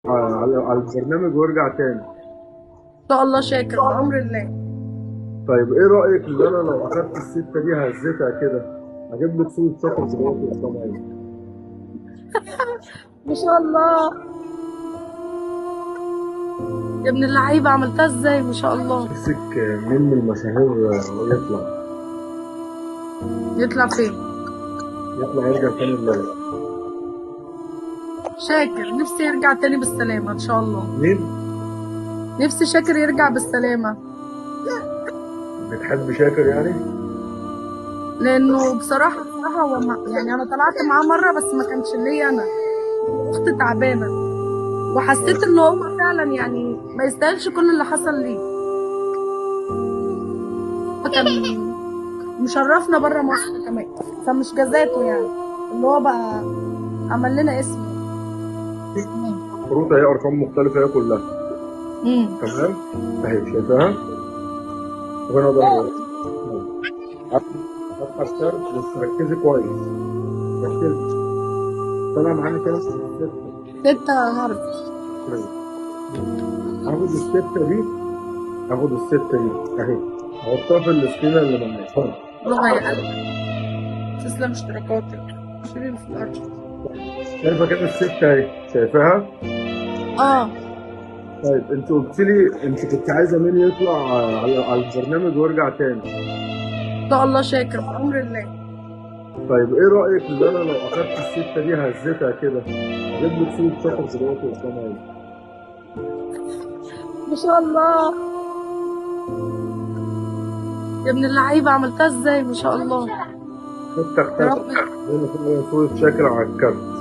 على البرنامج وارجع تاني. ان شاء الله شاكر بأمر الله. طيب ايه رأيك ان انا لو اخدت الستة دي هزيتها كده اجيب لك صورة شكل دلوقتي قدام عيني؟ ما شاء الله يا ابن اللعيبة، عملتها ازاي؟ ما شاء الله. نفسك مين من المشاهير يطلع يطلع فين؟ يرجع تاني الليل؟ شاكر نفسي يرجع تاني بالسلامة ان شاء الله. مين؟ نفسي شاكر يرجع بالسلامة. بتحب شاكر يعني؟ لانه بصراحة هو يعني انا طلعت معاه مرة بس ما كانش ليا انا، اخت تعبانة، وحسيت ان هو فعلا يعني ما يستاهلش كل اللي حصل ليه. كان مشرفنا بره مصر كمان، فمش جزاته يعني اللي هو بقى عمل لنا اسم. كروت هي ارقام مختلفة هي كلها. امم تمام. اهي شايفاها؟ وانا ضرب افتح الكارت بس ركزي كويس. ركزي. طلع معانا كام؟ ستة. ستة هارد. هاخد الستة دي. هاخد الستة دي اهي. احطها في السكينة اللي معايا. لغة يا قلبي، تسلم اشتراكاتك، شيلي في الارض. شايفة كده الستة اهي؟ شايفاها؟ اه طيب انت قلت لي انت كنت عايزة مين يطلع على البرنامج وارجع تاني. ان شاء الله شاكر بأمر الله. طيب ايه رأيك ان انا لو اخدت الستة دي هزيتها كده اجيب لك صورة شكل دلوقتي قدام عيني؟ ما شاء الله يا ابن اللعيبة، عملتها ازاي؟ ما شاء الله. افتح يا كارت. رب. هنا كده صورة شاكر على الكارت.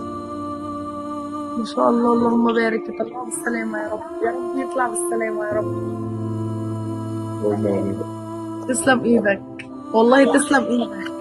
ما شاء الله، اللهم بارك، يطلعه بالسلامة يا رب، يا رب يطلع بالسلامة يا رب. والله. تسلم ايدك، والله تسلم ايدك.